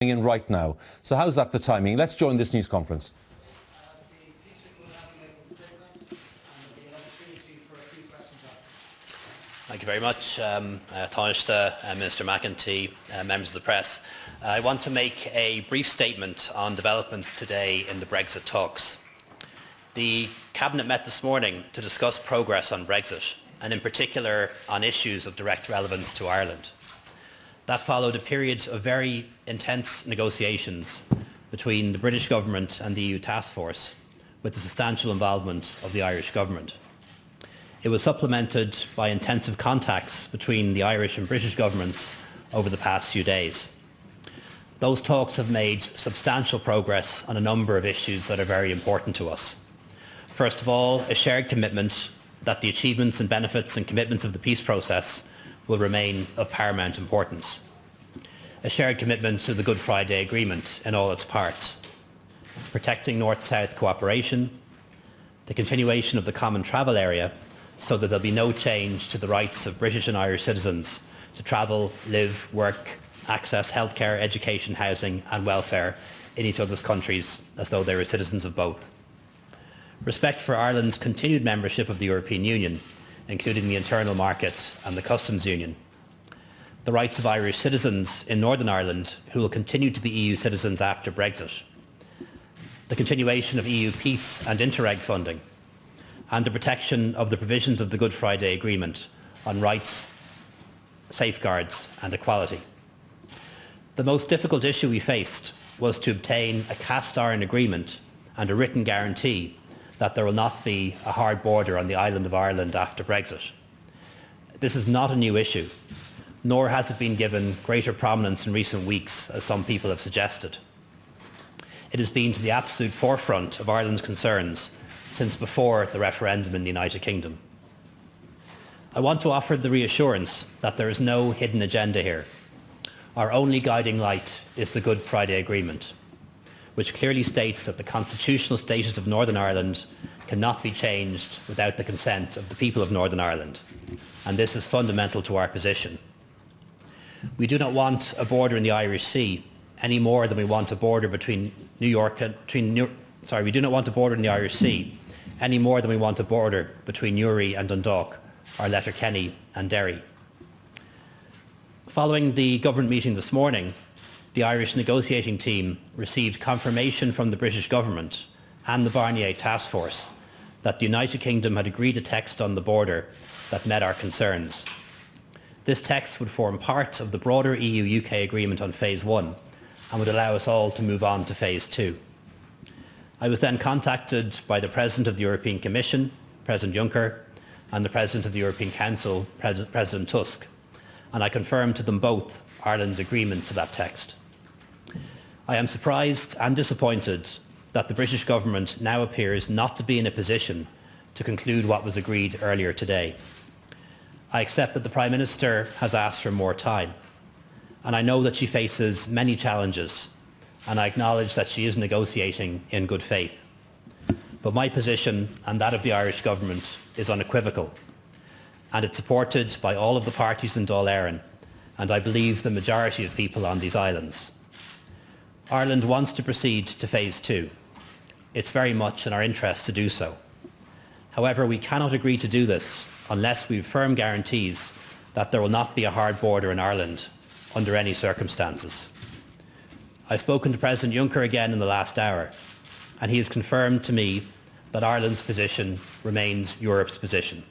in right now. So how's that for timing? Let's join this news conference. Thank you very much, Taoiseach, Minister McEntee, members of the press. I want to make a brief statement on developments today in the Brexit talks. The Cabinet met this morning to discuss progress on Brexit, and in particular on issues of direct relevance to Ireland. That followed a period of very intense negotiations between the British government and the EU task force, with the substantial involvement of the Irish government. It was supplemented by intensive contacts between the Irish and British governments over the past few days. Those talks have made substantial progress on a number of issues that are very important to us. First of all, a shared commitment that the achievements and benefits and commitments of the peace process will remain of paramount importance. A shared commitment to the Good Friday Agreement in all its parts. Protecting North-South cooperation, the continuation of the common travel area so that there'll be no change to the rights of British and Irish citizens to travel, live, work, access healthcare, education, housing and welfare in each other's countries as though they were citizens of both. Respect for Ireland's continued membership of the European Union, including the internal market and the customs union. The rights of Irish citizens in Northern Ireland who will continue to be EU citizens after Brexit. The continuation of EU peace and Interreg funding, and the protection of the provisions of the Good Friday Agreement on rights, safeguards and equality. The most difficult issue we faced was to obtain a cast iron agreement and a written guarantee that there will not be a hard border on the island of Ireland after Brexit. This is not a new issue, nor has it been given greater prominence in recent weeks, as some people have suggested. It has been to the absolute forefront of Ireland's concerns since before the referendum in the United Kingdom. I want to offer the reassurance that there is no hidden agenda here. Our only guiding light is the Good Friday Agreement, which clearly states that the constitutional status of Northern Ireland cannot be changed without the consent of the people of Northern Ireland, and this is fundamental to our position. We do not want a border in the Irish Sea any more than we want a border between we do not want a border in the Irish Sea any more than we want a border between Newry and Dundalk, or Letterkenny and Derry. Following the government meeting this morning, the Irish negotiating team received confirmation from the British government and the Barnier task force that the United Kingdom had agreed a text on the border that met our concerns. This text would form part of the broader EU-UK agreement on Phase 1 and would allow us all to move on to Phase 2. I was then contacted by the President of the European Commission, President Juncker, and the President of the European Council, President Tusk, and I confirmed to them both Ireland's agreement to that text. I am surprised and disappointed that the British government now appears not to be in a position to conclude what was agreed earlier today. I accept that the Prime Minister has asked for more time, and I know that she faces many challenges, and I acknowledge that she is negotiating in good faith. But my position and that of the Irish government is unequivocal, and it's supported by all of the parties in Dáil Éireann, and I believe the majority of people on these islands. Ireland wants to proceed to Phase 2. It's very much in our interest to do so. However, we cannot agree to do this unless we have firm guarantees that there will not be a hard border in Ireland under any circumstances. I've spoken to President Juncker again in the last hour, and he has confirmed to me that Ireland's position remains Europe's position,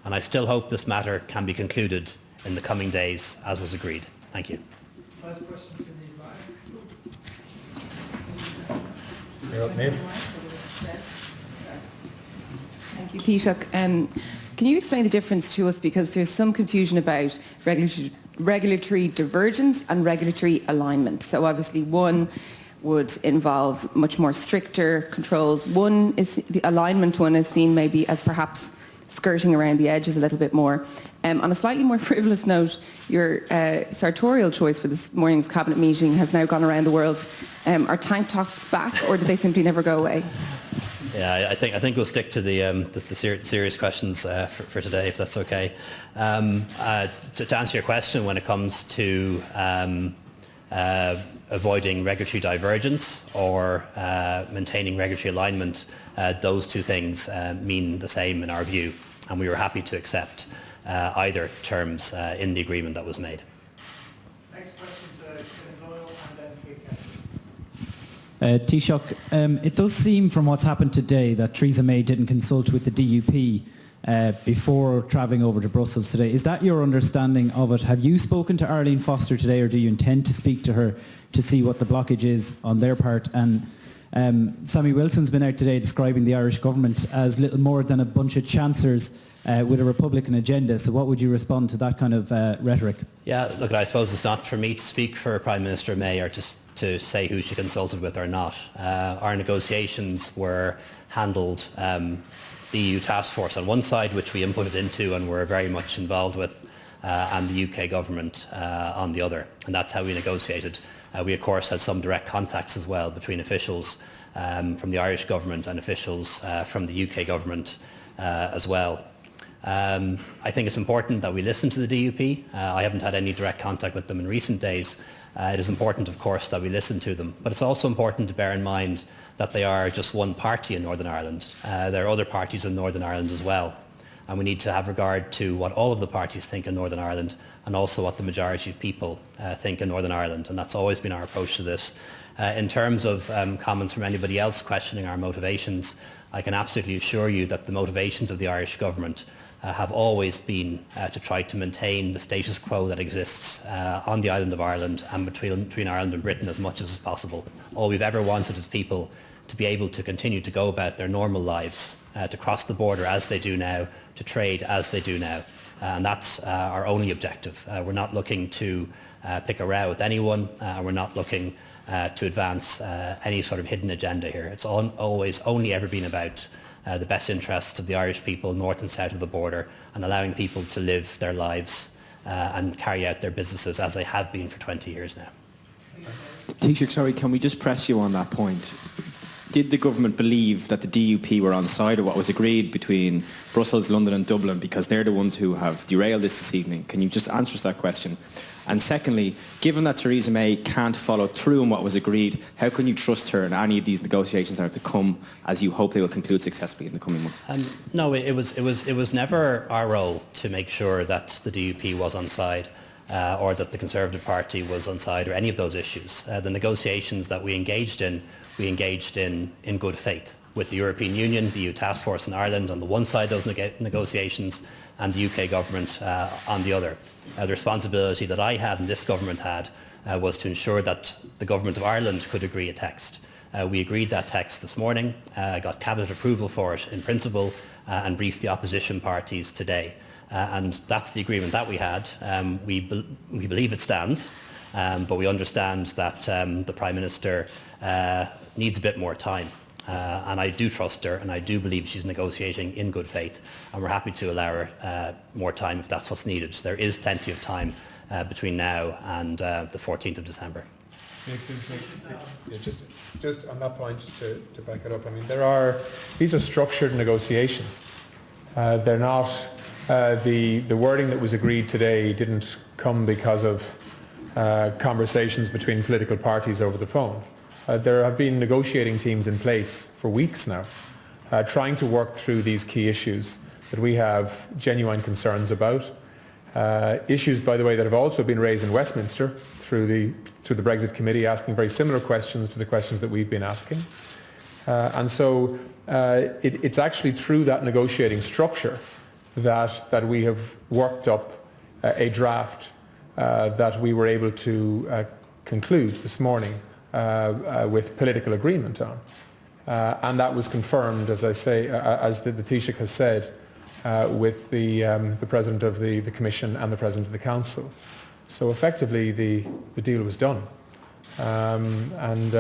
and I still hope this matter can be concluded in the coming days as was agreed. Thank you. First question to the You're up, Niamh. Thank you, Taoiseach. Can you explain the difference to us, because there's some confusion about regulatory divergence and regulatory alignment. So obviously one would involve much more stricter controls. One is the alignment one is seen maybe as perhaps skirting around the edges a little bit more. On a slightly more frivolous note, your sartorial choice for this morning's cabinet meeting has now gone around the world. Are tank tops back, or do they simply never go away? Yeah, I think we'll stick to the serious questions for today, if that's okay. To answer your question, when it comes to avoiding regulatory divergence or maintaining regulatory alignment, those two things mean the same in our view, and we were happy to accept either terms in the agreement that was made. Next question to Ken Doyle and then Kate Kennedy. Taoiseach, it does seem from what's happened today that Theresa May didn't consult with the DUP before travelling over to Brussels today. Is that your understanding of it? Have you spoken to Arlene Foster today, or do you intend to speak to her to see what the blockage is on their part? And Sammy Wilson's been out today describing the Irish government as little more than a bunch of chancers with a Republican agenda. So what would you respond to that kind of rhetoric? Yeah, look, I suppose it's not for me to speak for Prime Minister May or just to say who she consulted with or not. Our negotiations were handled the EU task force on one side, which we inputted into and were very much involved with, and the UK government on the other. And that's how we negotiated. We, of course, had some direct contacts as well between officials from the Irish government and officials from the UK government as well. I think it's important that we listen to the DUP. I haven't had any direct contact with them in recent days. It is important, of course, that we listen to them. But it's also important to bear in mind that they are just one party in Northern Ireland. There are other parties in Northern Ireland as well. And we need to have regard to what all of the parties think in Northern Ireland and also what the majority of people think in Northern Ireland. And that's always been our approach to this. In terms of comments from anybody else questioning our motivations, I can absolutely assure you that the motivations of the Irish government have always been to try to maintain the status quo that exists on the island of Ireland and between Ireland and Britain as much as possible. All we've ever wanted is people to be able to continue to go about their normal lives, to cross the border as they do now, to trade as they do now. And that's our only objective. We're not looking to pick a row with anyone. We're not looking to advance any sort of hidden agenda here. It's always only ever been about the best interests of the Irish people north and south of the border and allowing people to live their lives and carry out their businesses as they have been for 20 years now. Taoiseach, sorry, can we just press you on that point? Did the government believe that the DUP were on side of what was agreed between Brussels, London and Dublin, because they're the ones who have derailed this evening? Can you just answer us that question? And secondly, given that Theresa May can't follow through on what was agreed, how can you trust her in any of these negotiations that are to come, as you hope they will conclude successfully in the coming months? No, it was never our role to make sure that the DUP was on side or that the Conservative Party was on side or any of those issues. The negotiations that we engaged in good faith with the European Union, the EU Task Force in Ireland on the one side of those negotiations and the UK government on the other. The responsibility that I had and this government had was to ensure that the government of Ireland could agree a text. We agreed that text this morning, got cabinet approval for it in principle and briefed the opposition parties today. And that's the agreement that we had. We believe it stands, but we understand that the Prime Minister needs a bit more time. And I do trust her and I do believe she's negotiating in good faith, and we're happy to allow her more time if that's what's needed. There is plenty of time between now and the 14th of December. Yeah, just on that point, just to back it up, I mean, these are structured negotiations. They're not, the wording that was agreed today didn't come because of conversations between political parties over the phone. There have been negotiating teams in place for weeks now, trying to work through these key issues that we have genuine concerns about. Issues, by the way, that have also been raised in Westminster through the Brexit Committee, asking very similar questions to the questions that we've been asking. And so it's actually through that negotiating structure that we have worked up a draft that we were able to conclude this morning with political agreement on. And that was confirmed, as I say, as the Taoiseach has said, with the President of the Commission and the President of the Council. So effectively the deal was done. And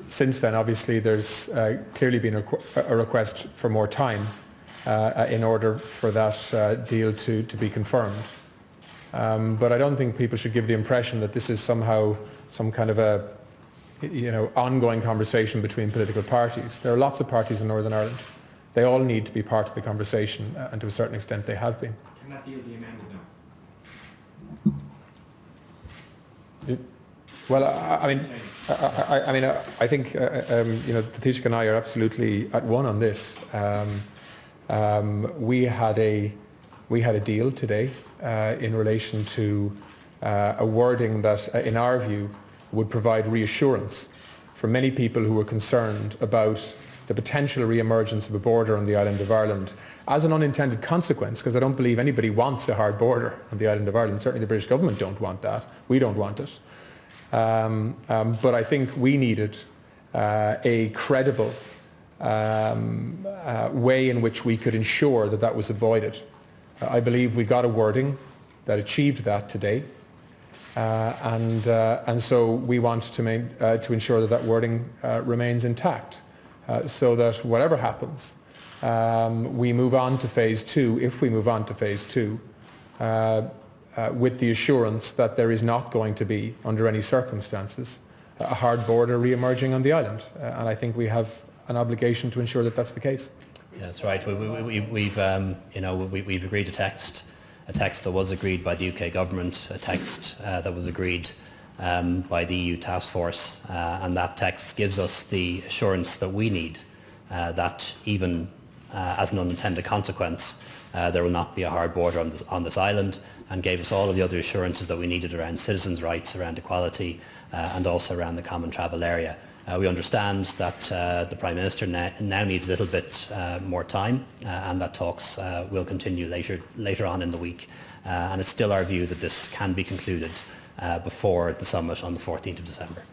since then, obviously, there's clearly been a request for more time in order for that deal to be confirmed. But I don't think people should give the impression that this is somehow some kind of a ongoing conversation between political parties. There are lots of parties in Northern Ireland. They all need to be part of the conversation, and to a certain extent they have been. Can that deal be amended Well, I think Taoiseach and I are absolutely at one on this. We had a deal today in relation to a wording that, in our view, would provide reassurance for many people who were concerned about the potential re-emergence of a border on the island of Ireland as an unintended consequence, because I don't believe anybody wants a hard border on the island of Ireland. Certainly the British government don't want that. We don't want it. But I think we needed a credible way in which we could ensure that that was avoided. I believe we got a wording that achieved that today. And so we want to ensure that that wording remains intact, so that whatever happens, we move on to phase 2, if we move on to phase 2, with the assurance that there is not going to be, under any circumstances, a hard border re-emerging on the island. And I think we have an obligation to ensure that that's the case. Yeah, that's right. We've agreed a text that was agreed by the UK government, a text that was agreed by the EU task force, and that text gives us the assurance that we need that even as an unintended consequence, there will not be a hard border on this island, and gave us all of the other assurances that we needed around citizens' rights, around equality, and also around the common travel area. We understand that the Prime Minister now needs a little bit more time, and that talks will continue later on in the week. And it's still our view that this can be concluded before the summit on the 14th of December.